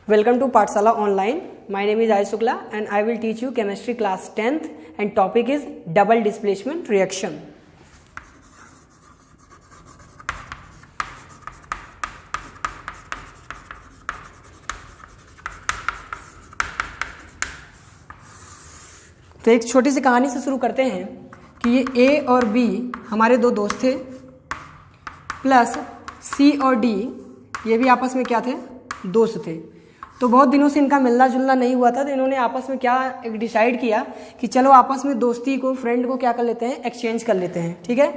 Welcome to Pathshala Online. My name is Ayush Shukla and I will teach you chemistry class 10th and topic is double displacement reaction. तो एक छोटी सी कहानी से शुरू करते हैं कि ये A और B हमारे दो दोस्त थे प्लस C और D ये भी आपस में क्या थे, दोस्त थे। तो बहुत दिनों से इनका मिलना जुलना नहीं हुआ था, तो इन्होंने आपस में क्या एक डिसाइड किया कि चलो आपस में दोस्ती को, फ्रेंड को क्या कर लेते हैं, एक्सचेंज कर लेते हैं। ठीक है,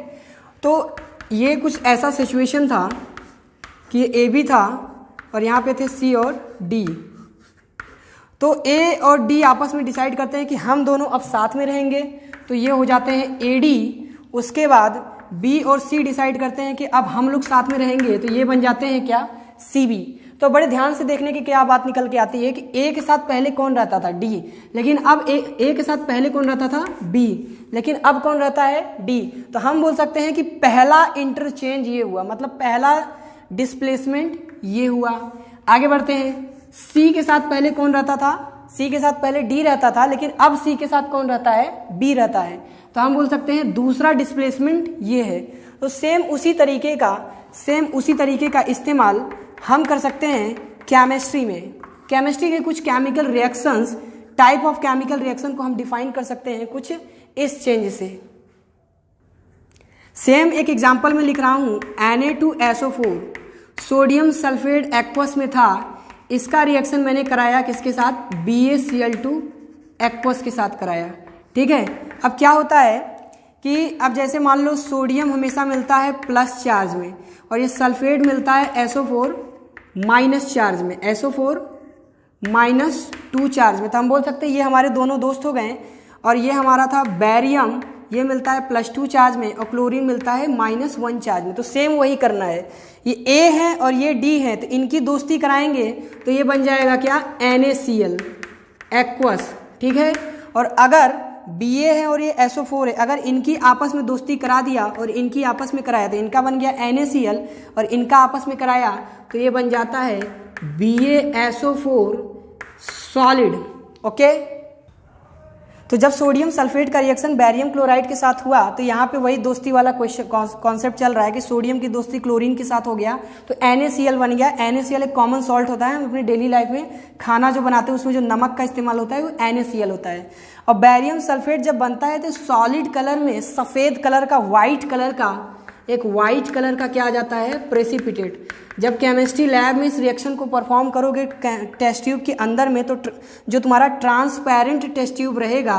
तो ये कुछ ऐसा सिचुएशन था कि ए बी था और यहाँ पे थे सी और डी। तो ए और डी आपस में डिसाइड करते हैं कि हम दोनों अब साथ में रहेंगे, तो ये हो जाते हैं ए डी। उसके बाद बी और सी डिसाइड करते हैं कि अब हम लोग साथ में रहेंगे, तो ये बन जाते हैं क्या, सी बी। तो बड़े ध्यान से देखने की क्या बात निकल के आती है कि ए के साथ पहले कौन रहता था, डी, लेकिन अब ए के साथ पहले कौन रहता था, बी, लेकिन अब कौन रहता है, डी। तो हम बोल सकते हैं कि पहला इंटरचेंज ये हुआ, मतलब पहला डिस्प्लेसमेंट ये हुआ। आगे बढ़ते हैं, सी के साथ पहले कौन रहता था, सी के साथ पहले डी रहता था, लेकिन अब सी के साथ कौन रहता है, बी रहता है। तो हम बोल सकते हैं दूसरा डिस्प्लेसमेंट ये है। तो सेम उसी तरीके का इस्तेमाल हम कर सकते हैं केमिस्ट्री में। केमिस्ट्री के कुछ chemical reactions, type of chemical reaction को हम डिफाइन कर सकते हैं कुछ इस चेंज से। सेम एक एग्जांपल में लिख रहा हूं, Na2SO4 सोडियम सल्फेट एक्वस में था, इसका रिएक्शन मैंने कराया किसके साथ, BaCl2 एक्वस के साथ कराया। ठीक है, अब क्या होता है कि अब जैसे मान लो सोडियम हमेशा मिलता है प्लस चार्ज में और ये सल्फेट मिलता है SO4 माइनस चार्ज में, SO4 -2 चार्ज में। तो हम बोल सकते हैं ये हमारे दोनों दोस्त हो गए और ये हमारा था बैरियम, ये मिलता है +2 चार्ज में और क्लोरीन मिलता है -1 चार्ज में। तो सेम वही करना है, ये A है और ये D है, तो इनकी दोस्ती कराएंगे तो ये बन जाएगा क्या, NaCl एक्वस। ठीक है, और अगर Ba है और ये SO4 है, अगर इनकी आपस में दोस्ती करा दिया और इनकी आपस में कराया तो इनका बन गया NaCl और इनका आपस में कराया तो ये बन जाता है BaSO4 सॉलिड। ओके, तो जब सोडियम सल्फेट का रिएक्शन बैरियम क्लोराइड के साथ हुआ तो यहाँ पे वही दोस्ती वाला क्वेश्चन कॉन्सेप्ट चल रहा है कि सोडियम की दोस्ती क्लोरीन के साथ हो गया तो NaCl बन गया। NaCl एक कॉमन सॉल्ट होता है, हम अपनी डेली लाइफ में खाना जो बनाते हैं उसमें जो नमक का इस्तेमाल होता है वो NaCl होता है। और बैरियम सल्फेट जब बनता है तो सॉलिड कलर में, सफ़ेद कलर का, वाइट कलर का, एक वाइट कलर का क्या आ जाता है, प्रेसिपिटेट। जब केमिस्ट्री लैब में इस रिएक्शन को परफॉर्म करोगे टेस्ट ट्यूब के अंदर में, तो जो तुम्हारा ट्रांसपेरेंट टेस्ट ट्यूब रहेगा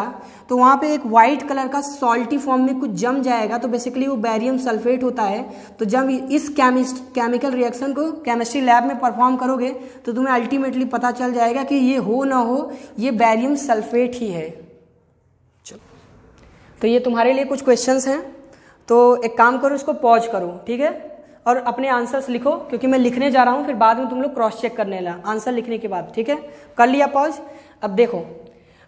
तो वहाँ पे एक वाइट कलर का सॉल्टी फॉर्म में कुछ जम जाएगा, तो बेसिकली वो बैरियम सल्फेट होता है। तो जब इस केमिकल रिएक्शन को केमिस्ट्री लैब में परफॉर्म करोगे तो तुम्हें अल्टीमेटली पता चल जाएगा कि ये हो ना हो ये बैरियम सल्फेट ही है। चलो, तो ये तुम्हारे लिए कुछ क्वेश्चंस हैं, तो एक काम करो, इसको पॉज करो, ठीक है, और अपने आंसर्स लिखो, क्योंकि मैं लिखने जा रहा हूँ, फिर बाद में तुम लोग क्रॉस चेक करने ला आंसर लिखने के बाद। ठीक है, कर लिया पॉज। अब देखो,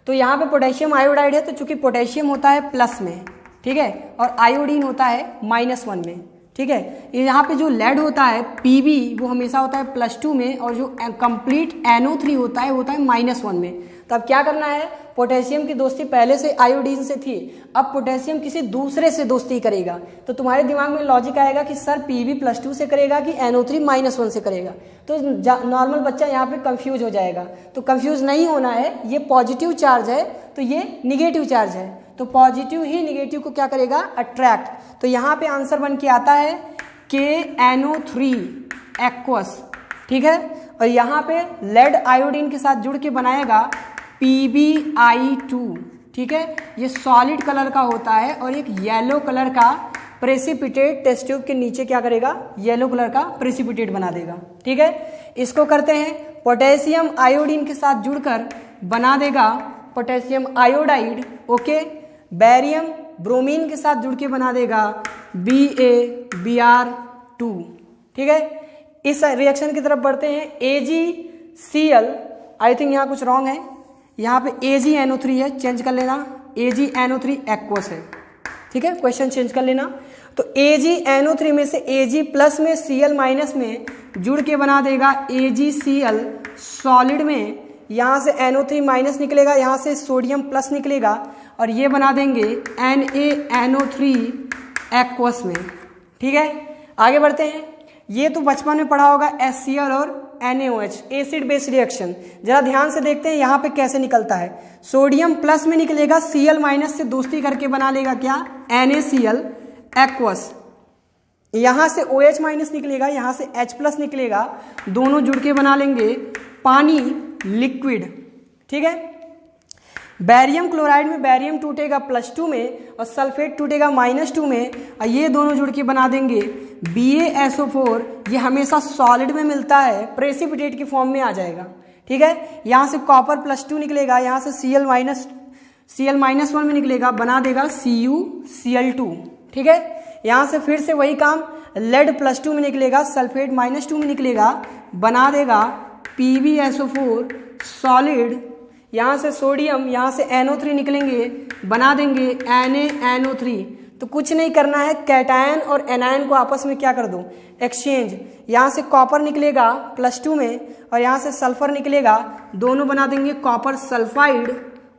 तो यहाँ पे पोटेशियम आयोडाइड है, तो चूंकि पोटेशियम होता है प्लस में, ठीक है, और आयोडीन होता है -1 में। ठीक है, यहाँ पे जो लेड होता है Pb वो हमेशा होता है +2 में और जो कंप्लीट NO3 होता है -1 में। तो अब क्या करना है, पोटेशियम की दोस्ती पहले से आयोडीन से थी, अब पोटेशियम किसी दूसरे से दोस्ती करेगा, तो तुम्हारे दिमाग में लॉजिक आएगा कि सर Pb +2 से करेगा कि NO3 -1 से करेगा। तो नॉर्मल बच्चा यहाँ पे कंफ्यूज हो जाएगा, तो कंफ्यूज नहीं होना है, ये पॉजिटिव चार्ज है तो ये निगेटिव चार्ज है, तो पॉजिटिव ही निगेटिव को क्या करेगा, अट्रैक्ट। तो यहाँ पे आंसर बन के आता है KNO3 एक्वस। ठीक है, और यहाँ पे लेड आयोडीन के साथ जुड़ के बनाएगा PbI2। ठीक है, ये सॉलिड कलर का होता है और एक येलो कलर का प्रेसिपिटेट टेस्ट ट्यूब के नीचे क्या करेगा, येलो कलर का प्रेसिपिटेट बना देगा। ठीक है, इसको करते हैं, पोटेशियम आयोडीन के साथ जुड़कर बना देगा potassium iodide. Okay, barium bromine के साथ जुड़ के बना देगा BaBr2। ठीक है, इस रिएक्शन की तरफ बढ़ते हैं, AgCl, आई थिंक यहाँ कुछ रॉन्ग है, यहाँ पे AgNO3 है, चेंज कर लेना, AgNO3 एक्वस है। ठीक है, क्वेश्चन चेंज कर लेना। तो AgNO3 में से Ag+ में Cl- में जुड़ के बना देगा AgCl सॉलिड में यहाँ से NO3 माइनस निकलेगा, यहाँ से सोडियम प्लस निकलेगा और ये बना देंगे NaNO3 एक्वस में। ठीक है, आगे बढ़ते हैं। ये तो बचपन में पढ़ा होगा HCl और NaOH, एसिड बेस रिएक्शन। जरा ध्यान से देखते हैं यहाँ पे कैसे निकलता है। सोडियम प्लस में निकलेगा, Cl माइनस से दोस्ती करके बना लेगा क्या, NaCl एक्वस। यहाँ से OH माइनस निकलेगा, यहाँ से H प्लस निकलेगा, दोनों जुड़ के बना लेंगे पानी लिक्विड। ठीक है, बैरियम क्लोराइड में बैरियम टूटेगा +2 में और सल्फेट टूटेगा -2 में और ये दोनों जुड़ के बना देंगे BaSO4। ये हमेशा सॉलिड में मिलता है, प्रेसिपिटेट की फॉर्म में आ जाएगा। ठीक है, यहाँ से कॉपर +2 निकलेगा, यहाँ से Cl-1 में निकलेगा, बना देगा CuCl2। ठीक है, यहाँ से फिर से वही काम, लेड +2 में निकलेगा, सल्फेट -2 में निकलेगा, बना देगा PbSO4 सॉलिड। यहाँ से सोडियम, यहाँ से NO3 निकलेंगे, बना देंगे NaNO3। तो कुछ नहीं करना है, कैटायन और एनायन को आपस में क्या कर दो, एक्सचेंज। यहाँ से कॉपर निकलेगा +2 में और यहाँ से सल्फर निकलेगा, दोनों बना देंगे कॉपर सल्फाइड।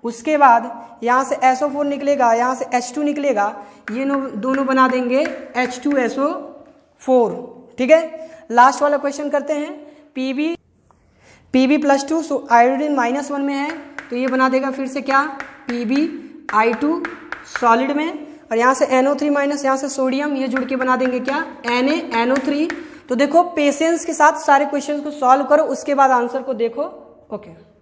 उसके बाद यहाँ से SO4 निकलेगा, यहाँ से H2 निकलेगा, ये दोनों बना देंगे H2SO4। ठीक है, लास्ट वाला क्वेश्चन करते हैं। Pb+2 सो आयोडीन -1 में है तो ये बना देगा फिर से क्या, PbI2 सॉलिड में और यहाँ से NO3 माइनस, यहाँ से सोडियम, ये जुड़ के बना देंगे क्या, NaNO3। तो देखो पेशेंस के साथ सारे क्वेश्चंस को सॉल्व करो, उसके बाद आंसर को देखो। ओके,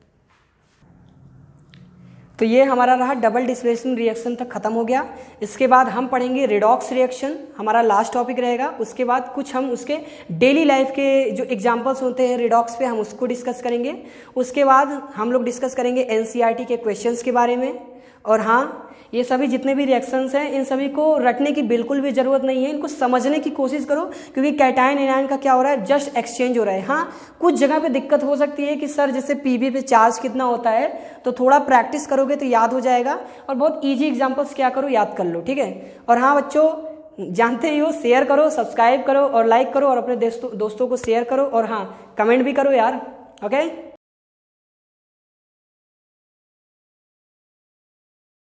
तो ये हमारा रहा डबल डिस्प्लेसमेंट रिएक्शन तक खत्म हो गया। इसके बाद हम पढ़ेंगे रिडॉक्स रिएक्शन, हमारा लास्ट टॉपिक रहेगा। उसके बाद कुछ हम उसके डेली लाइफ के जो एग्जांपल्स होते हैं रिडॉक्स पे, हम उसको डिस्कस करेंगे। उसके बाद हम लोग डिस्कस करेंगे NCERT के क्वेश्चंस के बारे में। और हाँ, ये सभी जितने भी रिएक्शंस हैं, इन सभी को रटने की बिल्कुल भी जरूरत नहीं है, इनको समझने की कोशिश करो, क्योंकि कैटायन एनायन का क्या हो रहा है, जस्ट एक्सचेंज हो रहा है। हाँ, कुछ जगह पे दिक्कत हो सकती है कि सर जैसे Pb पे चार्ज कितना होता है, तो थोड़ा प्रैक्टिस करोगे तो याद हो जाएगा। और बहुत ईजी एग्जाम्पल्स क्या करो, याद कर लो। ठीक है, और हाँ बच्चों, जानते ही हो, शेयर करो, सब्सक्राइब करो और लाइक करो और अपने दोस्तों को शेयर करो और हाँ कमेंट भी करो यार। ओके।